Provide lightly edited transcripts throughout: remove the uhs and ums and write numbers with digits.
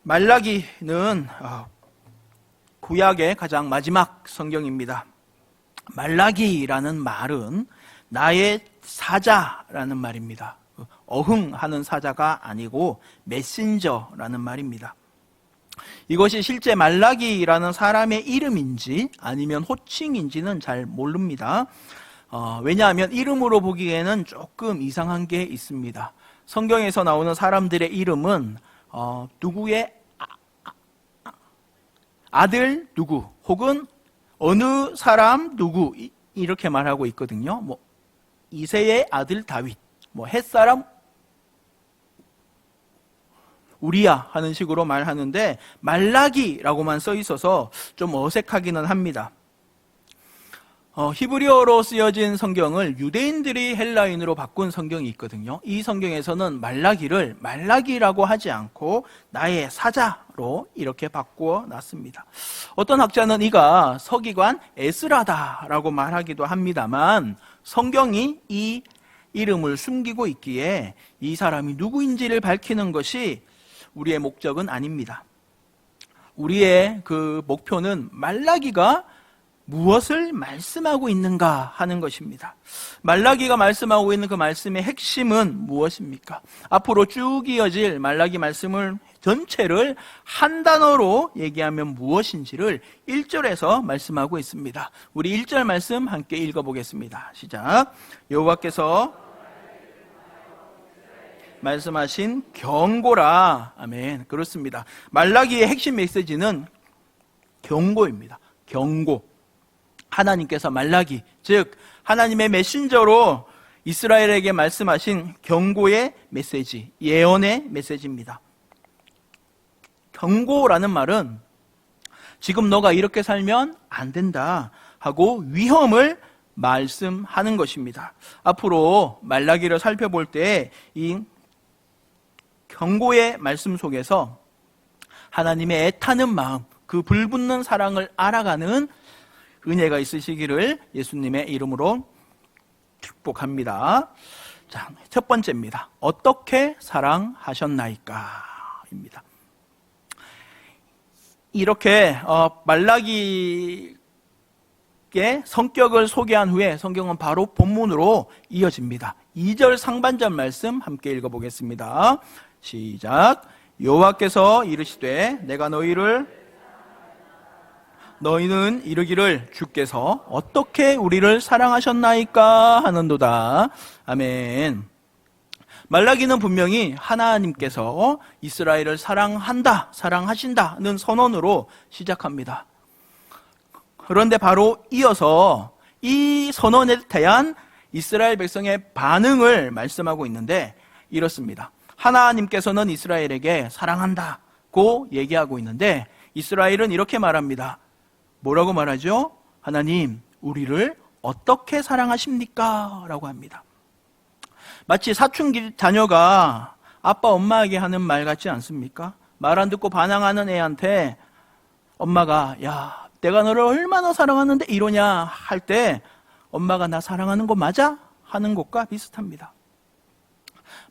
말라기는 구약의 가장 마지막 성경입니다. 말라기라는 말은 나의 사자라는 말입니다. 어흥하는 사자가 아니고 메신저라는 말입니다. 이것이 실제 말라기라는 사람의 이름인지 아니면 호칭인지는 잘 모릅니다. 왜냐하면 이름으로 보기에는 조금 이상한 게 있습니다. 성경에서 나오는 사람들의 이름은 누구의 아들 누구 혹은 어느 사람 누구 이렇게 말하고 있거든요. 이새의 아들 다윗, 햇사람 우리야 하는 식으로 말하는데 말라기라고만 써 있어서 좀 어색하기는 합니다. 히브리어로 쓰여진 성경을 유대인들이 헬라인으로 바꾼 성경이 있거든요. 이 성경에서는 말라기를 말라기라고 하지 않고 나의 사자로 이렇게 바꾸어 놨습니다. 어떤 학자는 이가 서기관 에스라다라고 말하기도 합니다만 성경이 이 이름을 숨기고 있기에 이 사람이 누구인지를 밝히는 것이 우리의 목적은 아닙니다. 우리의 그 목표는 말라기가 무엇을 말씀하고 있는가 하는 것입니다. 말라기가 말씀하고 있는 그 말씀의 핵심은 무엇입니까? 앞으로 쭉 이어질 말라기 말씀을 전체를 한 단어로 얘기하면 무엇인지를 1절에서 말씀하고 있습니다. 우리 1절 말씀 함께 읽어보겠습니다. 시작. 여호와께서 말씀하신 경고라. 아멘. 그렇습니다. 말라기의 핵심 메시지는 경고입니다. 경고. 하나님께서 말라기, 즉 하나님의 메신저로 이스라엘에게 말씀하신 경고의 메시지, 예언의 메시지입니다. 경고라는 말은 지금 너가 이렇게 살면 안 된다 하고 위험을 말씀하는 것입니다. 앞으로 말라기를 살펴볼 때 이 경고의 말씀 속에서 하나님의 애타는 마음, 그 불붙는 사랑을 알아가는 은혜가 있으시기를 예수님의 이름으로 축복합니다. 자, 첫 번째입니다. 어떻게 사랑하셨나이까? 입니다. 이렇게 말라기의 성격을 소개한 후에 성경은 바로 본문으로 이어집니다. 2절 상반절 말씀 함께 읽어보겠습니다. 시작. 여호와께서 이르시되 내가 너희는 이르기를 주께서 어떻게 우리를 사랑하셨나이까 하는도다. 아멘. 말라기는 분명히 하나님께서 이스라엘을 사랑하신다는 선언으로 시작합니다. 그런데 바로 이어서 이 선언에 대한 이스라엘 백성의 반응을 말씀하고 있는데 이렇습니다. 하나님께서는 이스라엘에게 사랑한다고 얘기하고 있는데 이스라엘은 이렇게 말합니다. 뭐라고 말하죠? 하나님, 우리를 어떻게 사랑하십니까? 라고 합니다. 마치 사춘기 자녀가 아빠, 엄마에게 하는 말 같지 않습니까? 말 안 듣고 반항하는 애한테 엄마가 야, 내가 너를 얼마나 사랑하는데 이러냐 할 때 엄마가 나 사랑하는 거 맞아? 하는 것과 비슷합니다.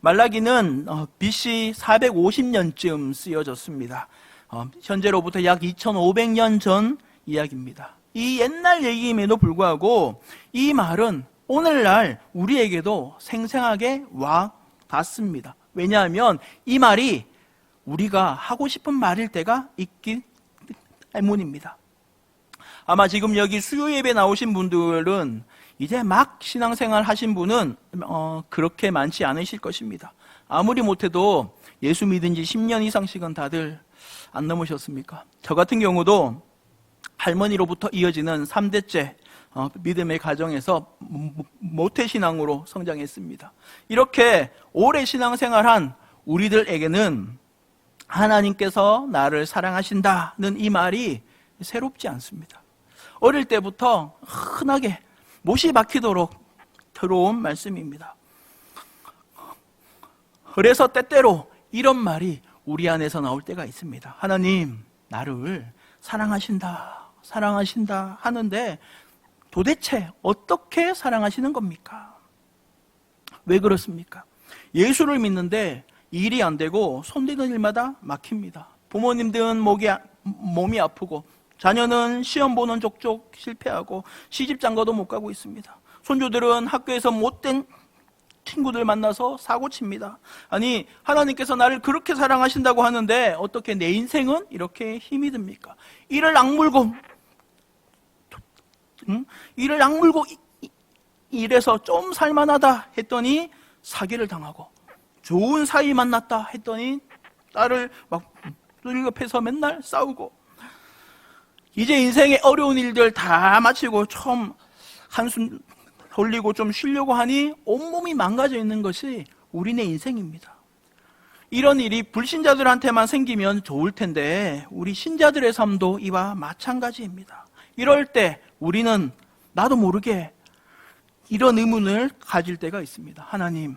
말라기는 BC 450년쯤 쓰여졌습니다. 현재로부터 약 2500년 전 이야기입니다. 이 옛날 얘기임에도 불구하고 이 말은 오늘날 우리에게도 생생하게 와 닿습니다. 왜냐하면 이 말이 우리가 하고 싶은 말일 때가 있기 때문입니다. 아마 지금 여기 수요 예배 나오신 분들은 이제 막 신앙생활 하신 분은 그렇게 많지 않으실 것입니다. 아무리 못해도 예수 믿은 지 10년 이상씩은 다들 안 넘으셨습니까? 저 같은 경우도 할머니로부터 이어지는 3대째 믿음의 가정에서 모태신앙으로 성장했습니다. 이렇게 오래 신앙생활한 우리들에게는 하나님께서 나를 사랑하신다는 이 말이 새롭지 않습니다. 어릴 때부터 흔하게 못이 박히도록 들어온 말씀입니다. 그래서 때때로 이런 말이 우리 안에서 나올 때가 있습니다. 하나님, 나를 사랑하신다 하는데 도대체 어떻게 사랑하시는 겁니까? 왜 그렇습니까? 예수를 믿는데 일이 안 되고 손대는 일마다 막힙니다. 부모님들은 몸이 아프고 자녀는 시험 보는 족족 실패하고 시집장가도 못 가고 있습니다. 손주들은 학교에서 못된 친구들 만나서 사고칩니다. 아니, 하나님께서 나를 그렇게 사랑하신다고 하는데 어떻게 내 인생은 이렇게 힘이 듭니까? 이를 악물고 이래서 좀 살만하다 했더니 사기를 당하고, 좋은 사이 만났다 했더니 딸을 막 늙어패서 맨날 싸우고, 이제 인생의 어려운 일들 다 마치고 처음 한숨 돌리고 좀 쉬려고 하니 온몸이 망가져 있는 것이 우리네 인생입니다. 이런 일이 불신자들한테만 생기면 좋을 텐데 우리 신자들의 삶도 이와 마찬가지입니다. 이럴 때 우리는 나도 모르게 이런 의문을 가질 때가 있습니다. 하나님,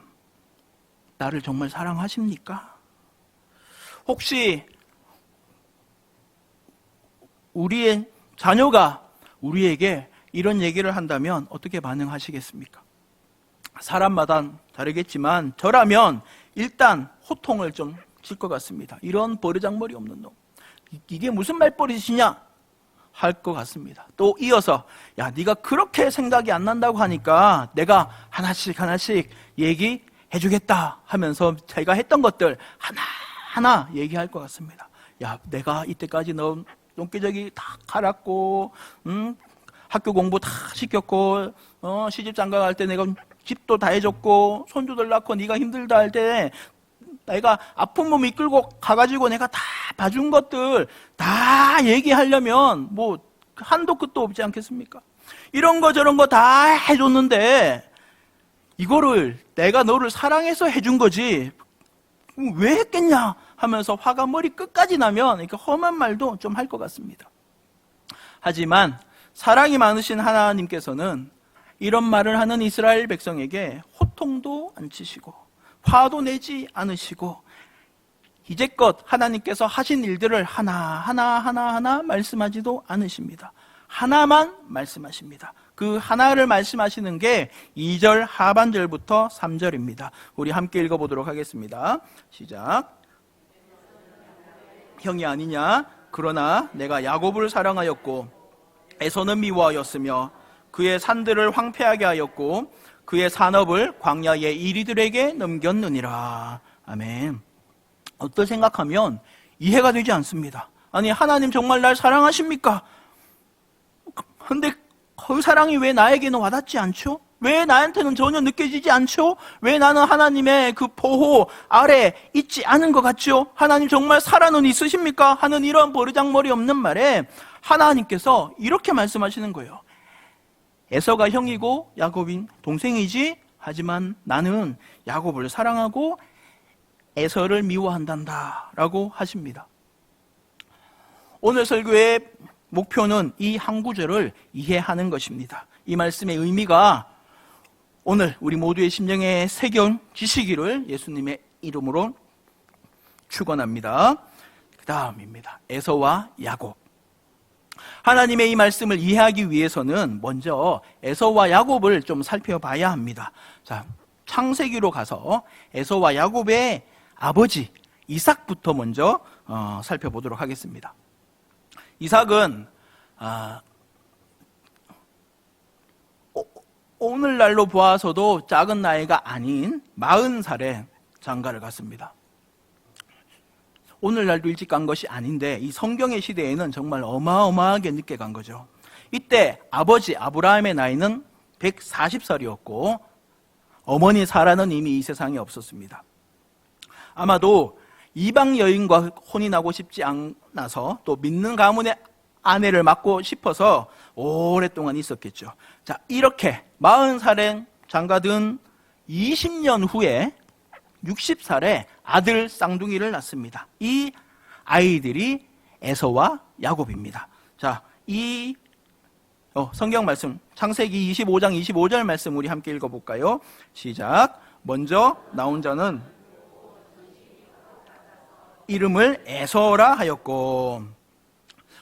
나를 정말 사랑하십니까? 혹시 우리의 자녀가 우리에게 이런 얘기를 한다면 어떻게 반응하시겠습니까? 사람마다 다르겠지만 저라면 일단 호통을 좀 칠 것 같습니다. 이런 버르장머리 없는 놈, 이게 무슨 말버릇이냐 할 것 같습니다. 또 이어서, 야, 네가 그렇게 생각이 안 난다고 하니까 내가 하나씩 얘기해 주겠다 하면서 제가 했던 것들 하나하나 얘기할 것 같습니다. 야, 내가 이때까지 너 똥기저귀 다 갈았고, 학교 공부 다 시켰고, 시집 장가 갈 때 내가 집도 다 해줬고, 손주들 낳고 네가 힘들다 할 때 내가 아픈 몸 이끌고 가가지고 내가 다 봐준 것들 다 얘기하려면 뭐 한도 끝도 없지 않겠습니까? 이런 거 저런 거 다 해줬는데 이거를 내가 너를 사랑해서 해준 거지 왜 했겠냐 하면서 화가 머리 끝까지 나면 이렇게 험한 말도 좀 할 것 같습니다. 하지만 사랑이 많으신 하나님께서는 이런 말을 하는 이스라엘 백성에게 호통도 안 치시고 화도 내지 않으시고 이제껏 하나님께서 하신 일들을 하나하나 말씀하지도 않으십니다. 하나만 말씀하십니다. 그 하나를 말씀하시는 게 2절 하반절부터 3절입니다. 우리 함께 읽어보도록 하겠습니다. 시작. 형이 아니냐? 그러나 내가 야곱을 사랑하였고 에서는 미워하였으며 그의 산들을 황폐하게 하였고 그의 산업을 광야의 이리들에게 넘겼느니라. 아멘. 어떨 생각하면 이해가 되지 않습니다. 아니, 하나님 정말 날 사랑하십니까? 근데 그 사랑이 왜 나에게는 와닿지 않죠? 왜 나한테는 전혀 느껴지지 않죠? 왜 나는 하나님의 그 보호 아래 있지 않은 것 같죠? 하나님 정말 살아는 있으십니까? 하는 이런 버르장머리 없는 말에 하나님께서 이렇게 말씀하시는 거예요. 에서가 형이고 야곱이 동생이지, 하지만 나는 야곱을 사랑하고 에서를 미워한단다 라고 하십니다. 오늘 설교의 목표는 이 한 구절을 이해하는 것입니다. 이 말씀의 의미가 오늘 우리 모두의 심령에 새겨지시기를 예수님의 이름으로 축원합니다. 그 다음입니다. 에서와 야곱. 하나님의 이 말씀을 이해하기 위해서는 먼저 에서와 야곱을 좀 살펴봐야 합니다. 자, 창세기로 가서 에서와 야곱의 아버지 이삭부터 먼저 살펴보도록 하겠습니다. 이삭은 오늘날로 보아서도 작은 나이가 아닌 40살에 장가를 갔습니다. 오늘날도 일찍 간 것이 아닌데 이 성경의 시대에는 정말 어마어마하게 늦게 간 거죠. 이때 아버지 아브라함의 나이는 140살이었고 어머니 사라는 이미 이 세상에 없었습니다. 아마도 이방 여인과 혼인하고 싶지 않아서 또 믿는 가문의 아내를 맡고 싶어서 오랫동안 있었겠죠. 자, 이렇게 40살에 장가든 20년 후에 60살에 아들 쌍둥이를 낳습니다. 이 아이들이 에서와 야곱입니다. 자, 이 성경 말씀 창세기 25장 25절 말씀 우리 함께 읽어볼까요? 시작. 먼저 나온 자는 이름을 에서라 하였고,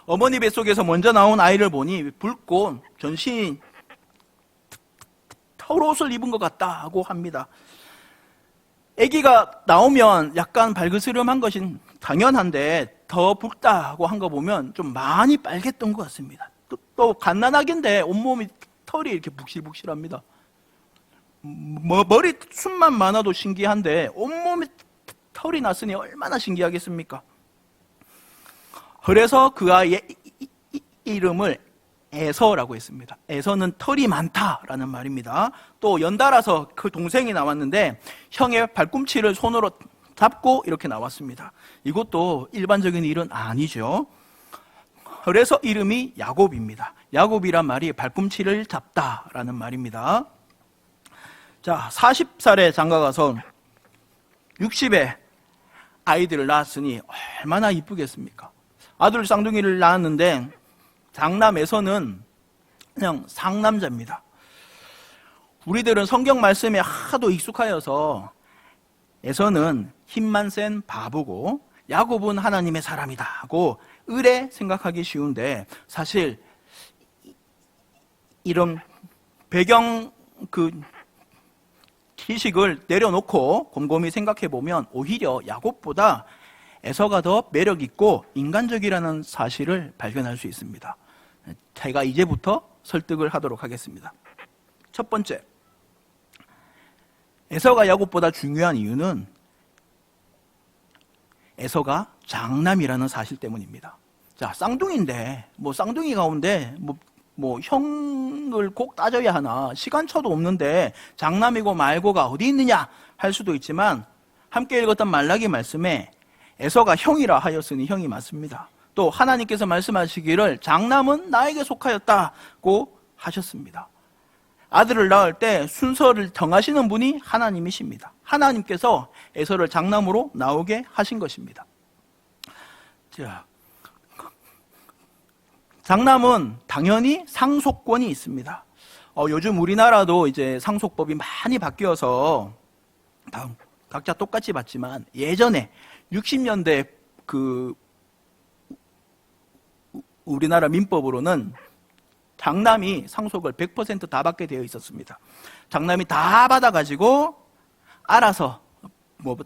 어머니 뱃속에서 먼저 나온 아이를 보니 붉고 전신이 털옷을 입은 것 같다고 합니다. 아기가 나오면 약간 발그스름한 것이 당연한데 더 붉다고 한 거 보면 좀 많이 빨갰던 것 같습니다. 또 갓난아기인데 온몸이 털이 이렇게 북실북실합니다. 머리숱만 많아도 신기한데 온몸에 털이 났으니 얼마나 신기하겠습니까? 그래서 그 아이의 이름을 에서라고 했습니다. 에서는 털이 많다라는 말입니다. 또 연달아서 그 동생이 나왔는데 형의 발꿈치를 손으로 잡고 이렇게 나왔습니다. 이것도 일반적인 일은 아니죠. 그래서 이름이 야곱입니다. 야곱이란 말이 발꿈치를 잡다라는 말입니다. 자, 40살에 장가가서 60에 아이들을 낳았으니 얼마나 이쁘겠습니까? 아들 쌍둥이를 낳았는데 장남에서는 그냥 상남자입니다. 우리들은 성경 말씀에 하도 익숙하여서 에서는 힘만 센 바보고 야곱은 하나님의 사람이다 하고 의뢰 생각하기 쉬운데, 사실 이런 배경 지식을 내려놓고 곰곰이 생각해 보면 오히려 야곱보다 에서가 더 매력있고 인간적이라는 사실을 발견할 수 있습니다. 제가 이제부터 설득을 하도록 하겠습니다. 첫 번째, 에서가 야곱보다 중요한 이유는 에서가 장남이라는 사실 때문입니다. 자, 쌍둥이인데 쌍둥이 가운데 형을 꼭 따져야 하나, 시간초도 없는데 장남이고 말고가 어디 있느냐 할 수도 있지만, 함께 읽었던 말라기 말씀에 에서가 형이라 하였으니 형이 맞습니다. 또 하나님께서 말씀하시기를 장남은 나에게 속하였다고 하셨습니다. 아들을 낳을 때 순서를 정하시는 분이 하나님이십니다. 하나님께서 에서를 장남으로 나오게 하신 것입니다. 자, 장남은 당연히 상속권이 있습니다. 요즘 우리나라도 이제 상속법이 많이 바뀌어서 각자 똑같이 받지만, 예전에 60년대 우리나라 민법으로는 장남이 상속을 100% 다 받게 되어 있었습니다. 장남이 다 받아가지고 알아서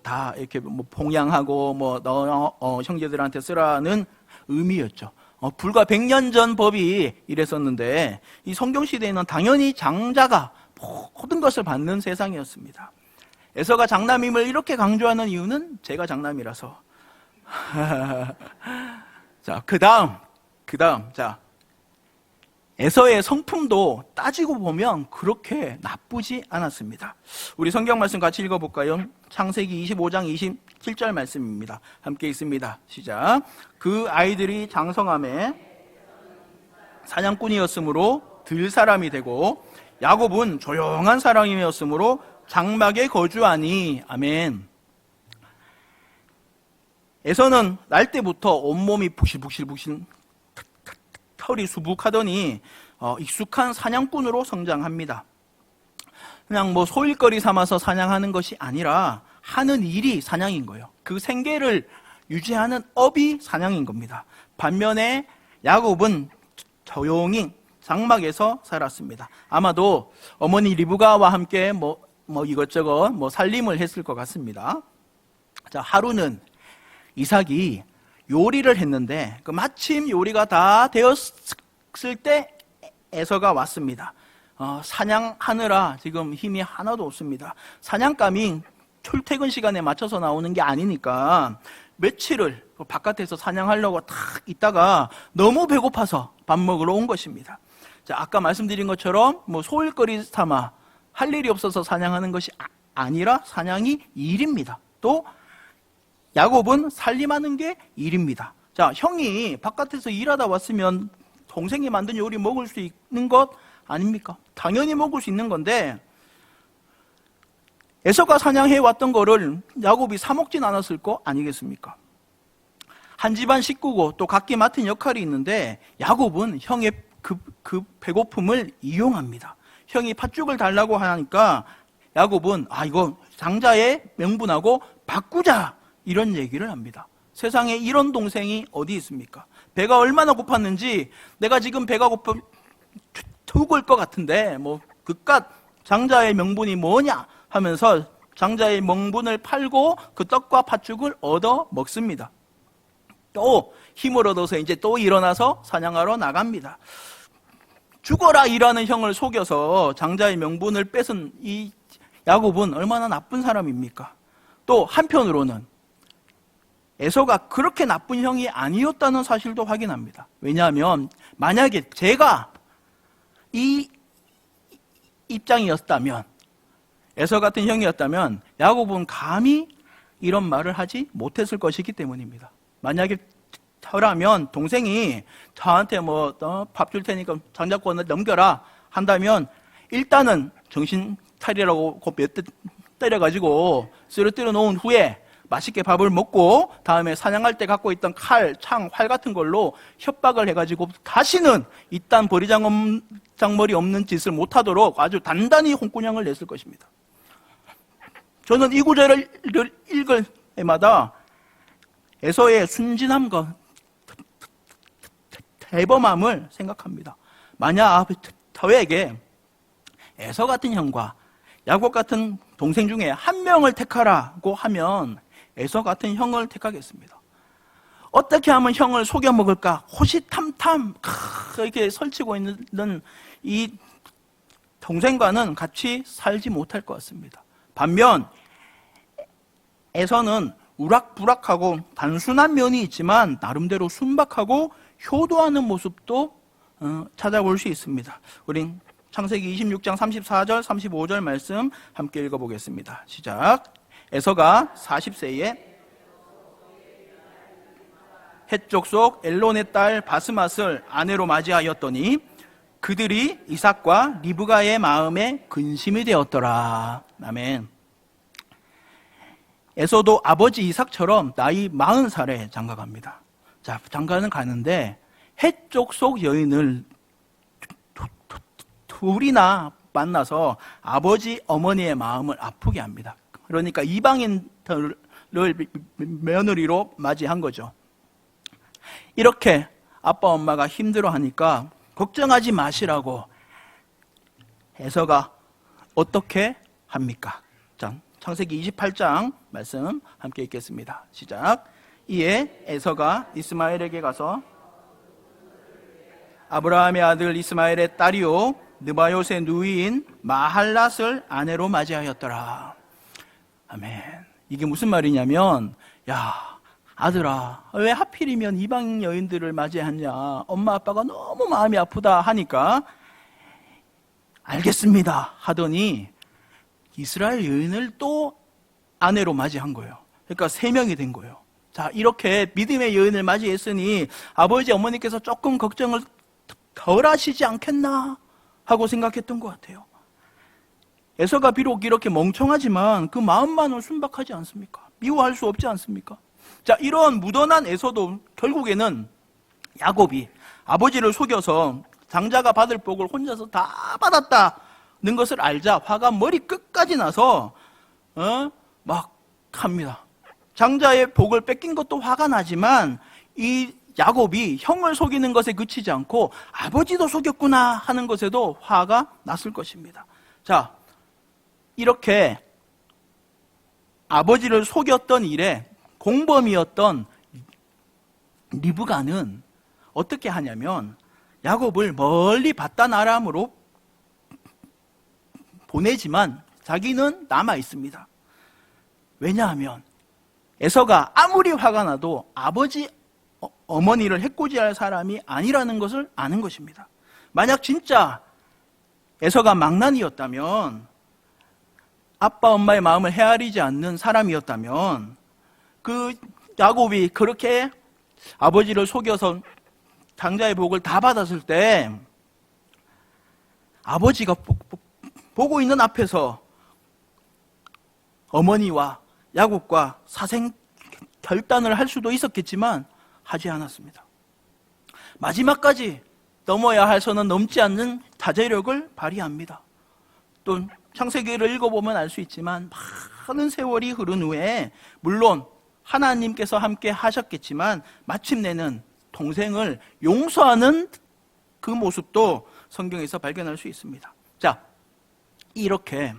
다 이렇게 봉양하고 너 형제들한테 쓰라는 의미였죠. 불과 100년 전 법이 이랬었는데, 이 성경 시대에는 당연히 장자가 모든 것을 받는 세상이었습니다. 에서가 장남임을 이렇게 강조하는 이유는 제가 장남이라서. 자, 그 다음, 자, 에서의 성품도 따지고 보면 그렇게 나쁘지 않았습니다. 우리 성경 말씀 같이 읽어볼까요? 창세기 25장 27절 말씀입니다. 함께 읽습니다. 시작. 그 아이들이 장성함에 사냥꾼이었으므로 들 사람이 되고, 야곱은 조용한 사람이었으므로 장막에 거주하니. 아멘. 에서는 날 때부터 온몸이 북실북실 털이 수북하더니 익숙한 사냥꾼으로 성장합니다. 그냥 소일거리 삼아서 사냥하는 것이 아니라 하는 일이 사냥인 거예요. 그 생계를 유지하는 업이 사냥인 겁니다. 반면에 야곱은 조용히 장막에서 살았습니다. 아마도 어머니 리브가와 함께 이것저것 살림을 했을 것 같습니다. 자, 하루는 이삭이 요리를 했는데 마침 요리가 다 되었을 때 에서가 왔습니다. 사냥하느라 지금 힘이 하나도 없습니다. 사냥감이 출퇴근 시간에 맞춰서 나오는 게 아니니까 며칠을 바깥에서 사냥하려고 탁 있다가 너무 배고파서 밥 먹으러 온 것입니다. 자, 아까 말씀드린 것처럼 소일거리 삼아 할 일이 없어서 사냥하는 것이 아니라 사냥이 일입니다. 또 야곱은 살림하는 게 일입니다. 자, 형이 바깥에서 일하다 왔으면 동생이 만든 요리 먹을 수 있는 것 아닙니까? 당연히 먹을 수 있는 건데, 에서가 사냥해 왔던 거를 야곱이 사 먹진 않았을 거 아니겠습니까? 한 집안 식구고 또 각기 맡은 역할이 있는데, 야곱은 형의 그 배고픔을 이용합니다. 형이 팥죽을 달라고 하니까 야곱은 이거 장자의 명분하고 바꾸자, 이런 얘기를 합니다. 세상에 이런 동생이 어디 있습니까? 배가 얼마나 고팠는지, 내가 지금 배가 고파 죽을 것 같은데 그깟 장자의 명분이 뭐냐 하면서 장자의 명분을 팔고 그 떡과 팥죽을 얻어 먹습니다. 또 힘을 얻어서 이제 또 일어나서 사냥하러 나갑니다. 죽어라 일하는 형을 속여서 장자의 명분을 뺏은 이 야곱은 얼마나 나쁜 사람입니까? 또 한편으로는 에서가 그렇게 나쁜 형이 아니었다는 사실도 확인합니다. 왜냐하면 만약에 제가 이 입장이었다면, 에서 같은 형이었다면 야곱은 감히 이런 말을 하지 못했을 것이기 때문입니다. 만약에 저라면 동생이 저한테 밥 줄 테니까 장자권을 넘겨라 한다면 일단은 정신 차리라고 몇 대 때려가지고 쓰러뜨려 놓은 후에 맛있게 밥을 먹고 다음에 사냥할 때 갖고 있던 칼, 창, 활 같은 걸로 협박을 해가지고 다시는 이딴 버리장머리 없는 짓을 못하도록 아주 단단히 홍군형을 냈을 것입니다. 저는 이 구절을 읽을 때마다 에서의 순진함과 대범함을 생각합니다. 만약 저에게 에서 같은 형과 야곱 같은 동생 중에 한 명을 택하라고 하면 에서 같은 형을 택하겠습니다. 어떻게 하면 형을 속여 먹을까? 호시탐탐 이렇게 설치고 있는 이 동생과는 같이 살지 못할 것 같습니다. 반면 에서는 우락부락하고 단순한 면이 있지만 나름대로 순박하고 효도하는 모습도 찾아볼 수 있습니다. 우린 창세기 26장 34절 35절 말씀 함께 읽어보겠습니다. 시작. 에서가 40세에 헷족 속 엘론의 딸 바스맛을 아내로 맞이하였더니 그들이 이삭과 리브가의 마음에 근심이 되었더라. 아멘. 에서도 아버지 이삭처럼 나이 40살에 장가갑니다. 자, 장가는 가는데 헷족 속 여인을 둘이나 만나서 아버지 어머니의 마음을 아프게 합니다. 그러니까 이방인들을 며느리로 맞이한 거죠. 이렇게 아빠 엄마가 힘들어하니까 걱정하지 마시라고 에서가 어떻게 합니까? 자, 창세기 28장 말씀 함께 읽겠습니다. 시작. 이에 에서가 이스마엘에게 가서 아브라함의 아들 이스마엘의 딸이요 느바요의 누이인 마할랏을 아내로 맞이하였더라. 아멘. 이게 무슨 말이냐면, 야 아들아 왜 하필이면 이방 여인들을 맞이하냐, 엄마 아빠가 너무 마음이 아프다 하니까 알겠습니다 하더니 이스라엘 여인을 또 아내로 맞이한 거예요. 그러니까 3명이 된 거예요. 자, 이렇게 믿음의 여인을 맞이했으니 아버지 어머니께서 조금 걱정을 덜 하시지 않겠나 하고 생각했던 것 같아요. 에서가 비록 이렇게 멍청하지만 그 마음만은 순박하지 않습니까? 미워할 수 없지 않습니까? 자, 이런 무던한 에서도 결국에는 야곱이 아버지를 속여서 장자가 받을 복을 혼자서 다 받았다는 것을 알자 화가 머리 끝까지 나서 막 합니다. 장자의 복을 뺏긴 것도 화가 나지만 이 야곱이 형을 속이는 것에 그치지 않고 아버지도 속였구나 하는 것에도 화가 났을 것입니다. 자, 이렇게 아버지를 속였던 일에 공범이었던 리브가는 어떻게 하냐면 야곱을 멀리 바단 아람으로 보내지만 자기는 남아 있습니다. 왜냐하면 에서가 아무리 화가 나도 아버지 어머니를 해코지할 사람이 아니라는 것을 아는 것입니다. 만약 진짜 에서가 망난이었다면, 아빠 엄마의 마음을 헤아리지 않는 사람이었다면, 그 야곱이 그렇게 아버지를 속여서 장자의 복을 다 받았을 때 아버지가 보고 있는 앞에서 어머니와 야곱과 사생 결단을 할 수도 있었겠지만 하지 않았습니다. 마지막까지 넘어야 할 선은 넘지 않는 자제력을 발휘합니다. 또 창세기를 읽어보면 알 수 있지만 많은 세월이 흐른 후에 물론 하나님께서 함께 하셨겠지만 마침내는 동생을 용서하는 그 모습도 성경에서 발견할 수 있습니다. 자, 이렇게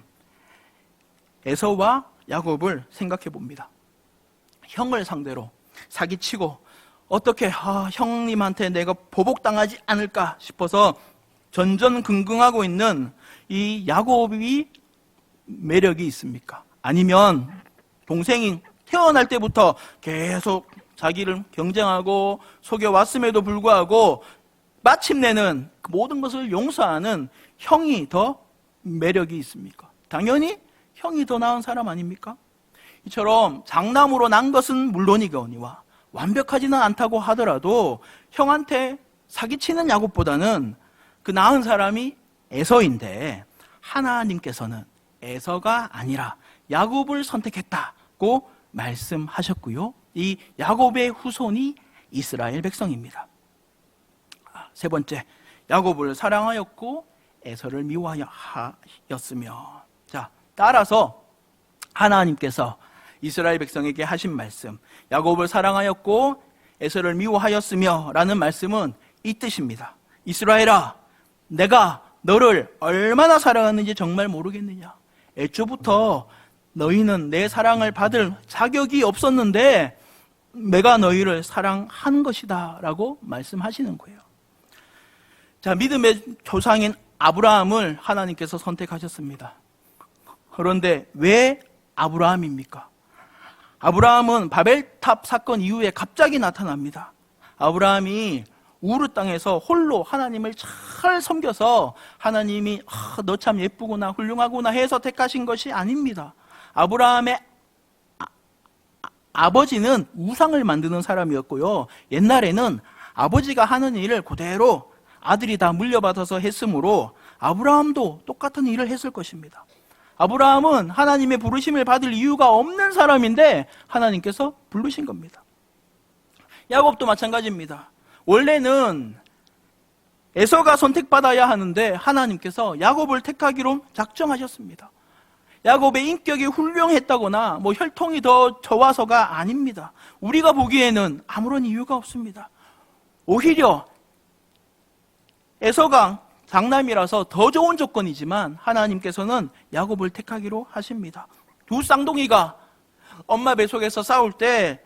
에서와 야곱을 생각해 봅니다. 형을 상대로 사기치고 어떻게 형님한테 내가 보복당하지 않을까 싶어서 전전긍긍하고 있는 이 야곱이 매력이 있습니까? 아니면 동생이 태어날 때부터 계속 자기를 경쟁하고 속여왔음에도 불구하고 마침내는 그 모든 것을 용서하는 형이 더 매력이 있습니까? 당연히 형이 더 나은 사람 아닙니까? 이처럼 장남으로 난 것은 물론이거니와 완벽하지는 않다고 하더라도 형한테 사기치는 야곱보다는 그 나은 사람이 에서인데, 하나님께서는 에서가 아니라 야곱을 선택했다고 말씀하셨고요. 이 야곱의 후손이 이스라엘 백성입니다. 세 번째, 야곱을 사랑하였고 에서를 미워하였으며. 자, 따라서 하나님께서 이스라엘 백성에게 하신 말씀, 야곱을 사랑하였고 에서를 미워하였으며 라는 말씀은 이 뜻입니다. 이스라엘아, 내가 너를 얼마나 사랑하는지 정말 모르겠느냐? 애초부터 너희는 내 사랑을 받을 자격이 없었는데 내가 너희를 사랑한 것이다 라고 말씀하시는 거예요. 자, 믿음의 조상인 아브라함을 하나님께서 선택하셨습니다. 그런데 왜 아브라함입니까? 아브라함은 바벨탑 사건 이후에 갑자기 나타납니다. 아브라함이 우르 땅에서 홀로 하나님을 잘 섬겨서 하나님이 너 참 예쁘구나 훌륭하구나 해서 택하신 것이 아닙니다. 아브라함의 아버지는 우상을 만드는 사람이었고요. 옛날에는 아버지가 하는 일을 그대로 아들이 다 물려받아서 했으므로 아브라함도 똑같은 일을 했을 것입니다. 아브라함은 하나님의 부르심을 받을 이유가 없는 사람인데 하나님께서 부르신 겁니다. 야곱도 마찬가지입니다. 원래는 에서가 선택받아야 하는데 하나님께서 야곱을 택하기로 작정하셨습니다. 야곱의 인격이 훌륭했다거나 혈통이 더 좋아서가 아닙니다. 우리가 보기에는 아무런 이유가 없습니다. 오히려 에서가 장남이라서 더 좋은 조건이지만 하나님께서는 야곱을 택하기로 하십니다. 두 쌍둥이가 엄마 뱃속에서 싸울 때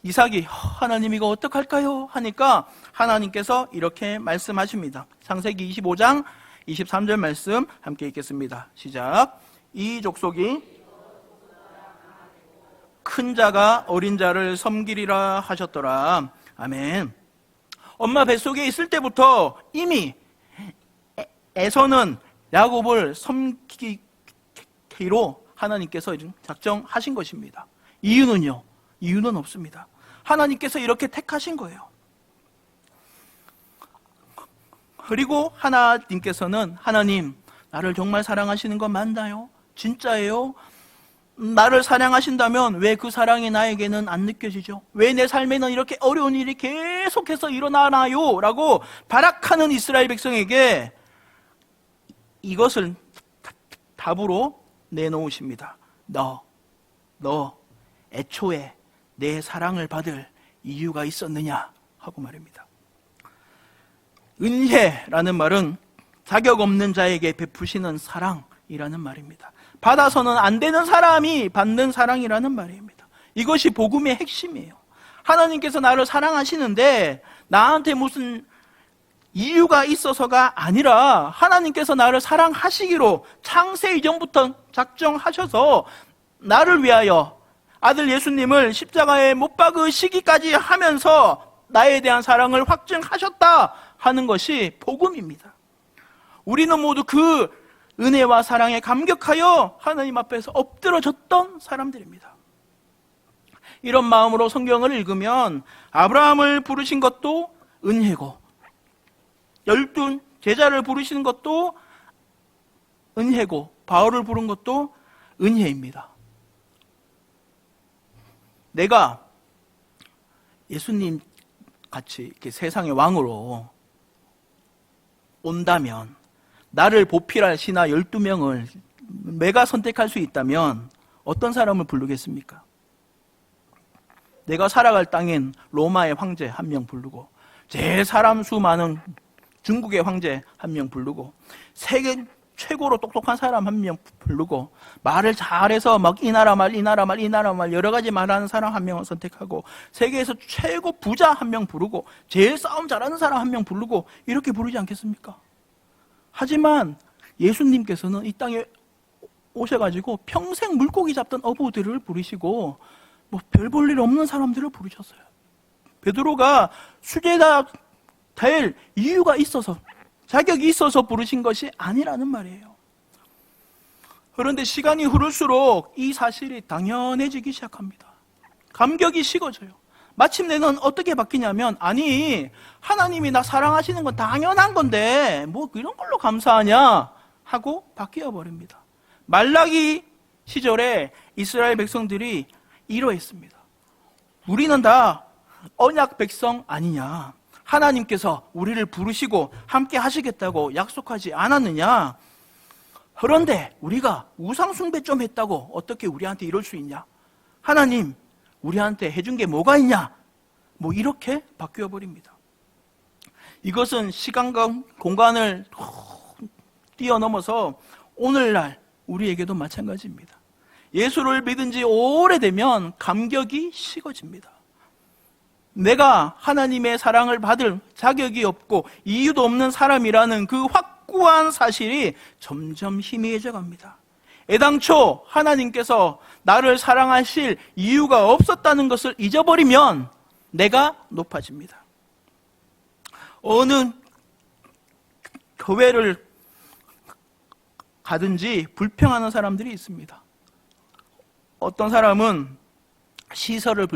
이삭이 하나님 이거 어떡할까요? 하니까 하나님께서 이렇게 말씀하십니다. 창세기 25장 23절 말씀 함께 읽겠습니다. 시작. 이 족속이 큰 자가 어린 자를 섬기리라 하셨더라. 아멘. 엄마 뱃속에 있을 때부터 이미 에서는 야곱을 섬기기로 하나님께서 작정하신 것입니다. 이유는요? 이유는 없습니다. 하나님께서 이렇게 택하신 거예요. 그리고 하나님께서는 하나님, 나를 정말 사랑하시는 건 맞나요? 진짜예요? 나를 사랑하신다면 왜 그 사랑이 나에게는 안 느껴지죠? 왜 내 삶에는 이렇게 어려운 일이 계속해서 일어나나요? 라고 발악하는 이스라엘 백성에게 이것을 답으로 내놓으십니다. 너 애초에 내 사랑을 받을 이유가 있었느냐? 하고 말입니다. 은혜라는 말은 자격 없는 자에게 베푸시는 사랑이라는 말입니다. 받아서는 안 되는 사람이 받는 사랑이라는 말입니다. 이것이 복음의 핵심이에요. 하나님께서 나를 사랑하시는데 나한테 무슨 이유가 있어서가 아니라 하나님께서 나를 사랑하시기로 창세 이전부터 작정하셔서 나를 위하여 아들 예수님을 십자가에 못 박으시기까지 하면서 나에 대한 사랑을 확증하셨다 하는 것이 복음입니다. 우리는 모두 그 은혜와 사랑에 감격하여 하나님 앞에서 엎드러졌던 사람들입니다. 이런 마음으로 성경을 읽으면 아브라함을 부르신 것도 은혜고 12 제자를 부르시는 것도 은혜고 바울을 부른 것도 은혜입니다. 내가 예수님 같이 이렇게 세상의 왕으로 온다면 나를 보필할 신하 12명을 내가 선택할 수 있다면 어떤 사람을 부르겠습니까? 내가 살아갈 땅엔 로마의 황제 1명 부르고 제일 사람 수 많은 중국의 황제 1명 부르고 세계 최고로 똑똑한 사람 한 명 부르고, 말을 잘해서 막 이 나라 말, 이 나라 말, 이 나라 말 여러 가지 말하는 사람 한 명을 선택하고, 세계에서 최고 부자 한 명 부르고, 제일 싸움 잘하는 사람 한 명 부르고, 이렇게 부르지 않겠습니까? 하지만 예수님께서는 이 땅에 오셔가지고 평생 물고기 잡던 어부들을 부르시고, 뭐 별 볼 일 없는 사람들을 부르셨어요. 베드로가 수제자 될 이유가 있어서, 자격이 있어서 부르신 것이 아니라는 말이에요. 그런데 시간이 흐를수록 이 사실이 당연해지기 시작합니다. 감격이 식어져요. 마침내는 어떻게 바뀌냐면, 아니 하나님이 나 사랑하시는 건 당연한 건데 뭐 이런 걸로 감사하냐 하고 바뀌어 버립니다. 말라기 시절에 이스라엘 백성들이 이러했습니다. 우리는 다 언약 백성 아니냐, 하나님께서 우리를 부르시고 함께 하시겠다고 약속하지 않았느냐, 그런데 우리가 우상숭배 좀 했다고 어떻게 우리한테 이럴 수 있냐, 하나님 우리한테 해준 게 뭐가 있냐, 뭐 이렇게 바뀌어 버립니다. 이것은 시간과 공간을 뛰어넘어서 오늘날 우리에게도 마찬가지입니다. 예수를 믿은 지 오래되면 감격이 식어집니다. 내가 하나님의 사랑을 받을 자격이 없고 이유도 없는 사람이라는 그 확고한 사실이 점점 희미해져 갑니다. 애당초 하나님께서 나를 사랑하실 이유가 없었다는 것을 잊어버리면 내가 높아집니다. 어느 교회를 가든지 불평하는 사람들이 있습니다. 어떤 사람은 시설을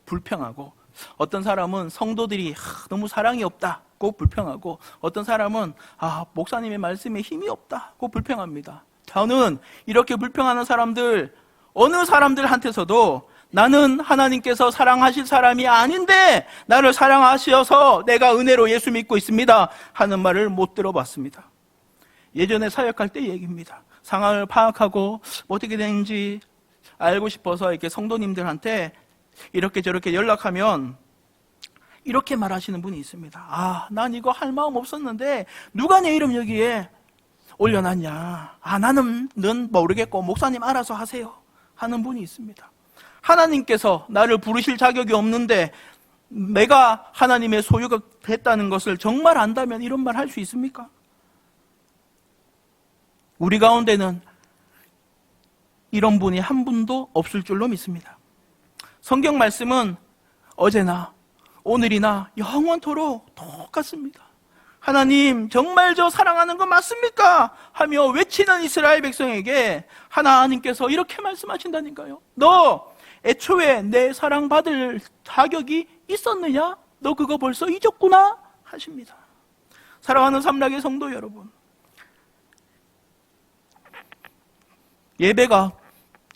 불평하고, 어떤 사람은 성도들이 너무 사랑이 없다고 불평하고, 어떤 사람은 목사님의 말씀에 힘이 없다고 불평합니다. 저는 이렇게 불평하는 사람들, 어느 사람들한테서도 나는 하나님께서 사랑하실 사람이 아닌데 나를 사랑하셔서 내가 은혜로 예수 믿고 있습니다 하는 말을 못 들어봤습니다. 예전에 사역할 때 얘기입니다. 상황을 파악하고 어떻게 되는지 알고 싶어서 이렇게 성도님들한테 이렇게 저렇게 연락하면 이렇게 말하시는 분이 있습니다. 난 이거 할 마음 없었는데 누가 내 이름 여기에 올려놨냐, 나는 모르겠고 목사님 알아서 하세요 하는 분이 있습니다. 하나님께서 나를 부르실 자격이 없는데 내가 하나님의 소유가 됐다는 것을 정말 안다면 이런 말 할 수 있습니까? 우리 가운데는 이런 분이 한 분도 없을 줄로 믿습니다. 성경 말씀은 어제나 오늘이나 영원토록 똑같습니다. 하나님 정말 저 사랑하는 거 맞습니까? 하며 외치는 이스라엘 백성에게 하나님께서 이렇게 말씀하신다니까요. 너 애초에 내 사랑받을 자격이 있었느냐? 너 그거 벌써 잊었구나? 하십니다. 사랑하는 삼락의 성도 여러분, 예배가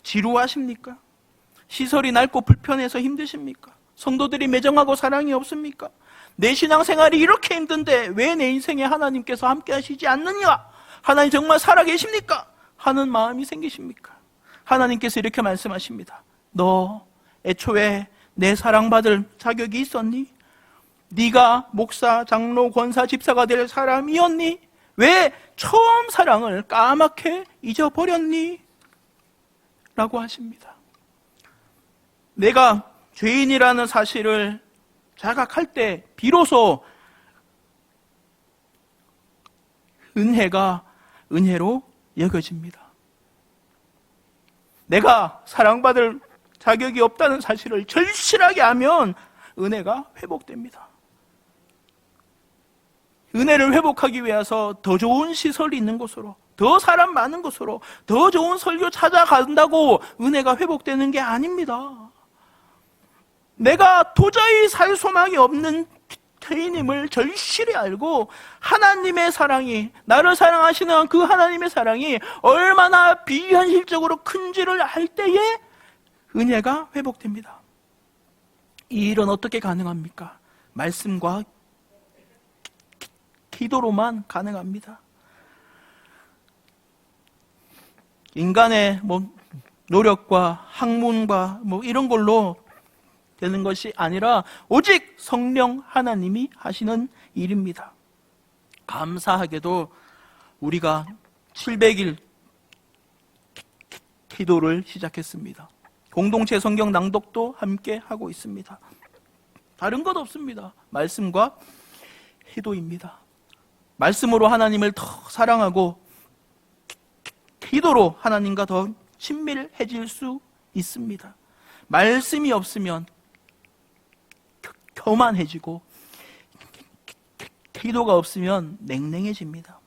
지루하십니까? 시설이 낡고 불편해서 힘드십니까? 성도들이 매정하고 사랑이 없습니까? 내 신앙생활이 이렇게 힘든데 왜 내 인생에 하나님께서 함께 하시지 않느냐? 하나님 정말 살아계십니까? 하는 마음이 생기십니까? 하나님께서 이렇게 말씀하십니다. 너 애초에 내 사랑받을 자격이 있었니? 네가 목사, 장로, 권사, 집사가 될 사람이었니? 왜 처음 사랑을 까맣게 잊어버렸니? 라고 하십니다. 내가 죄인이라는 사실을 자각할 때 비로소 은혜가 은혜로 여겨집니다. 내가 사랑받을 자격이 없다는 사실을 절실하게 하면 은혜가 회복됩니다. 은혜를 회복하기 위해서 더 좋은 시설이 있는 곳으로, 더 사람 많은 곳으로, 더 좋은 설교 찾아간다고 은혜가 회복되는 게 아닙니다. 내가 도저히 살 소망이 없는 죄인임을 절실히 알고 하나님의 사랑이, 나를 사랑하시는 그 하나님의 사랑이 얼마나 비현실적으로 큰지를 알 때에 은혜가 회복됩니다. 이 일은 어떻게 가능합니까? 말씀과 기도로만 가능합니다. 인간의 노력과 학문과 이런 걸로 되는 것이 아니라 오직 성령 하나님이 하시는 일입니다. 감사하게도 우리가 700일 기도를 시작했습니다. 공동체 성경 낭독도 함께 하고 있습니다. 다른 것 없습니다. 말씀과 기도입니다. 말씀으로 하나님을 더 사랑하고 기도로 하나님과 더 친밀해질 수 있습니다. 말씀이 없으면 교만해지고 기도가 없으면 냉랭해집니다.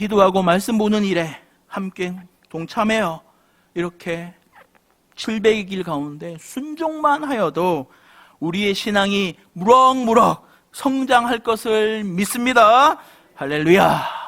기도하고 말씀 보는 일에 함께 동참해요. 이렇게 700일 가운데 순종만 하여도 우리의 신앙이 무럭무럭 성장할 것을 믿습니다. 할렐루야.